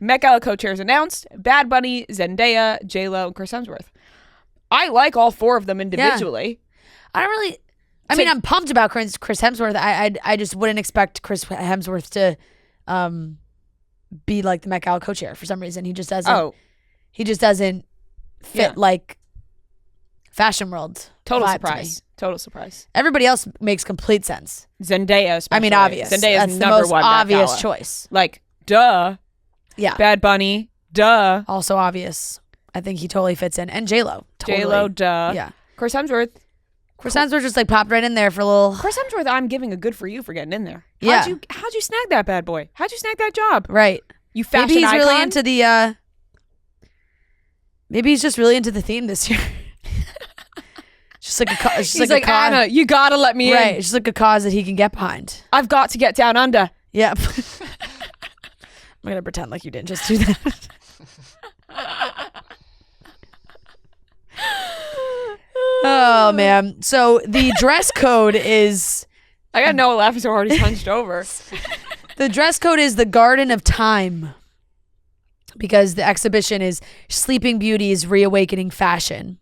Met Gala co-chairs announced: Bad Bunny, Zendaya, J-Lo, and Chris Hemsworth. I like all four of them individually. I don't really. I mean, I'm pumped about Chris Hemsworth. I just wouldn't expect Chris Hemsworth to be like the Met Gala co-chair for some reason. He just doesn't. Oh. He just doesn't fit like fashion world. Total vibe surprise. to me. Total surprise. Everybody else makes complete sense. Zendaya, especially. I mean, obvious. Zendaya's That's the number most one Met obvious Gala. choice. Like, duh. Yeah. Bad Bunny, duh. Also obvious. I think he totally fits in. And J-Lo. Totally. J-Lo, duh. Yeah. Chris Hemsworth. Chris Hemsworth just like popped right in there for a little. Chris Hemsworth, I'm giving a good for you for getting in there. Yeah. How'd you snag that bad boy? How'd you snag that job? Right. You fashion Maybe he's icon? really into the. Maybe he's just really into the theme this year. Just like He's like, Anna, you gotta let me in. Right. It's just like a cause that he can get behind. I've got to get down under. Yep. I'm gonna pretend like you didn't just do that. Oh man. So the dress code is. I got Noah laughing so hard he's hunched over. The dress code is the Garden of Time, because the exhibition is Sleeping Beauty's Reawakening Fashion.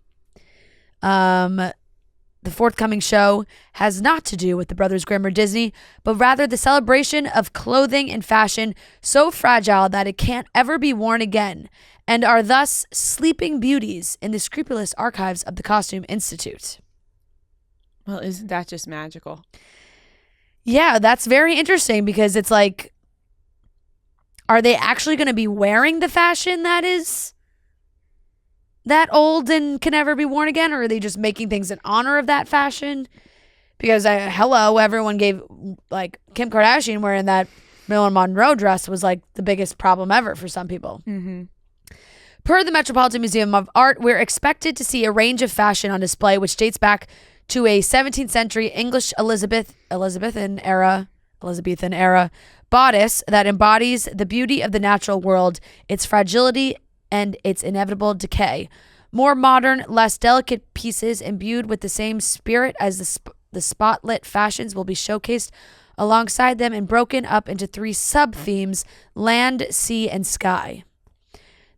The forthcoming show has not to do with the Brothers Grimm or Disney, but rather the celebration of clothing and fashion so fragile that it can't ever be worn again, and are thus sleeping beauties in the scrupulous archives of the Costume Institute. Well, isn't that just magical? Yeah, that's very interesting, because it's like, are they actually going to be wearing the fashion that is that old and can never be worn again? Or are they just making things in honor of that fashion? Because, hello, everyone gave, like, Kim Kardashian wearing that Marilyn Monroe dress was, like, the biggest problem ever for some people. Mm-hmm. Per the Metropolitan Museum of Art, we're expected to see a range of fashion on display, which dates back to a 17th century English Elizabethan era bodice that embodies the beauty of the natural world, its fragility, and its inevitable decay. More modern, less delicate pieces imbued with the same spirit as the spotlit fashions will be showcased alongside them and broken up into three sub-themes: land, sea, and sky.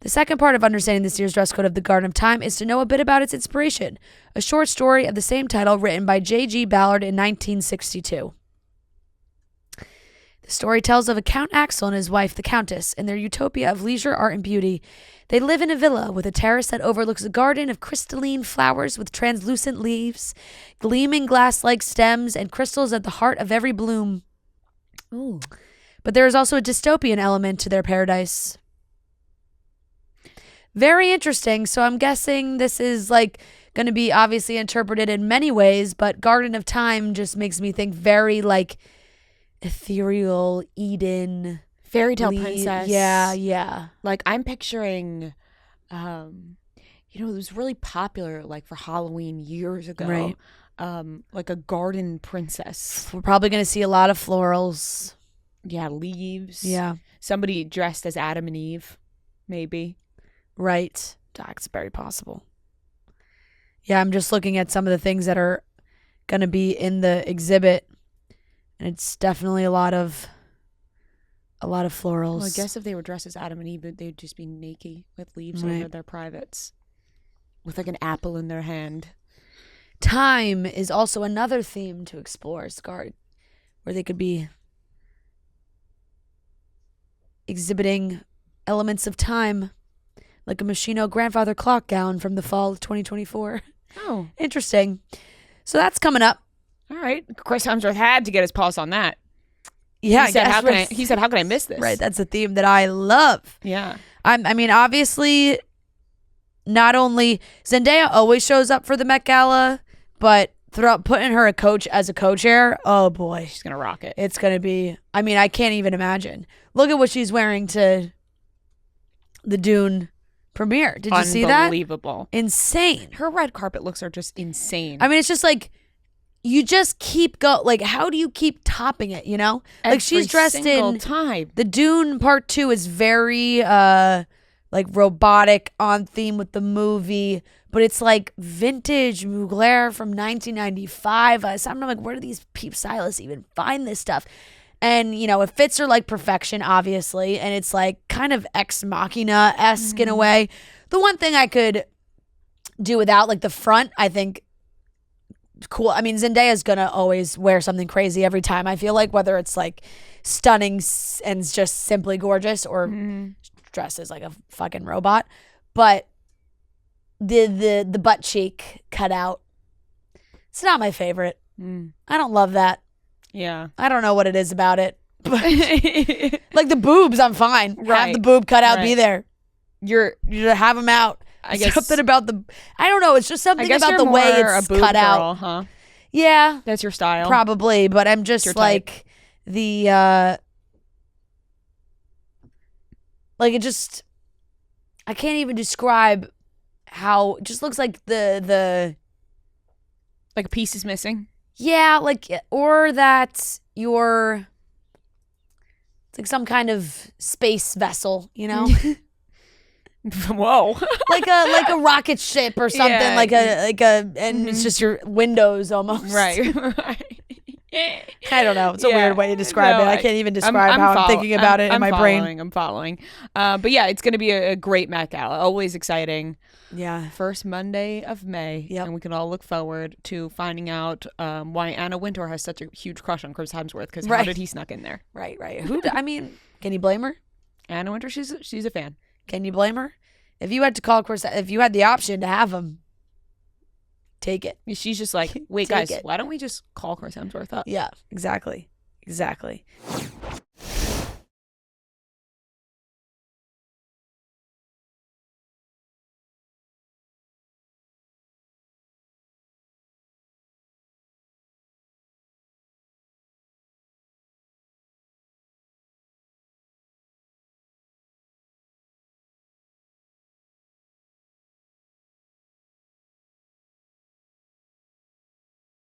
The second part of understanding this year's dress code of the Garden of Time is to know a bit about its inspiration, a short story of the same title written by J.G. Ballard in 1962. The story tells of a Count Axel and his wife, the Countess, in their utopia of leisure, art, and beauty. They live in a villa with a terrace that overlooks a garden of crystalline flowers with translucent leaves, gleaming glass-like stems, and crystals at the heart of every bloom. Ooh. But there is also a dystopian element to their paradise. Very interesting. So I'm guessing this is like going to be obviously interpreted in many ways, but Garden of Time just makes me think very like ethereal Eden. Fairy tale princess. Yeah. Like, I'm picturing, it was really popular, like, for Halloween years ago. Right. Like a garden princess. We're probably going to see a lot of florals. Yeah, leaves. Yeah. Somebody dressed as Adam and Eve, maybe. Right. That's very possible. Yeah, I'm just looking at some of the things that are going to be in the exhibit, and it's definitely a lot of florals. Well, I guess if they were dressed as Adam and Eve, they'd just be naked with leaves over their privates, with like an apple in their hand. Time is also another theme to explore, Scar, where they could be exhibiting elements of time, like a Moschino grandfather clock gown from the fall of 2024. Oh. Interesting. So that's coming up. All right. Chris Hemsworth had to get his paws on that. Yeah, he said, how can I miss this? Right, that's a theme that I love. Yeah. I mean, obviously, not only Zendaya always shows up for the Met Gala, but putting her as a co-chair, oh boy. She's going to rock it. It's going to be, I mean, I can't even imagine. Look at what she's wearing to the Dune premiere. Did you see that? Unbelievable. Insane. Her red carpet looks are just insane. I mean, it's just like, you just keep like, how do you keep topping it, you know? Like, she's dressed in time. The Dune Part 2 is very like robotic, on theme with the movie, but it's like vintage Mugler from 1995. So I'm like, where do these stylists even find this stuff? And, you know, it fits her like perfection, obviously. And it's like kind of ex machina-esque in a way. The one thing I could do without, like the front, I think, cool. I mean, Zendaya's gonna always wear something crazy every time, I feel like, whether it's like stunning and just simply gorgeous or dresses like a fucking robot. But the butt cheek cutout, it's not my favorite. I don't love that. Yeah. I don't know what it is about it. But like the boobs, I'm fine. Right. Have the boob cutout be there. You just have them out. I guess something about I don't know. It's just something about the way it's a cut girl, out. Huh? Yeah. That's your style. Probably, but I'm just like like it just, I can't even describe how it just looks like the like a piece is missing. Yeah, like, or that it's like some kind of space vessel, you know? Whoa. like a rocket ship or something, Yeah. and it's just your windows almost. Right. I don't know. It's a weird way to describe it. I can't even describe how I'm thinking about it in my brain. I'm following. But yeah, it's going to be a great Met Gala. Always exciting. Yeah. First Monday of May. Yep. And we can all look forward to finding out why Anna Wintour has such a huge crush on Chris Hemsworth, because how did he snuck in there? Right. I mean, can you blame her? Anna Wintour, she's a fan. Can you blame her? If you had to call Chris, if you had the option to have him, take it. She's just like, wait, guys, why don't we just call Chris Hemsworth up? Yeah, exactly.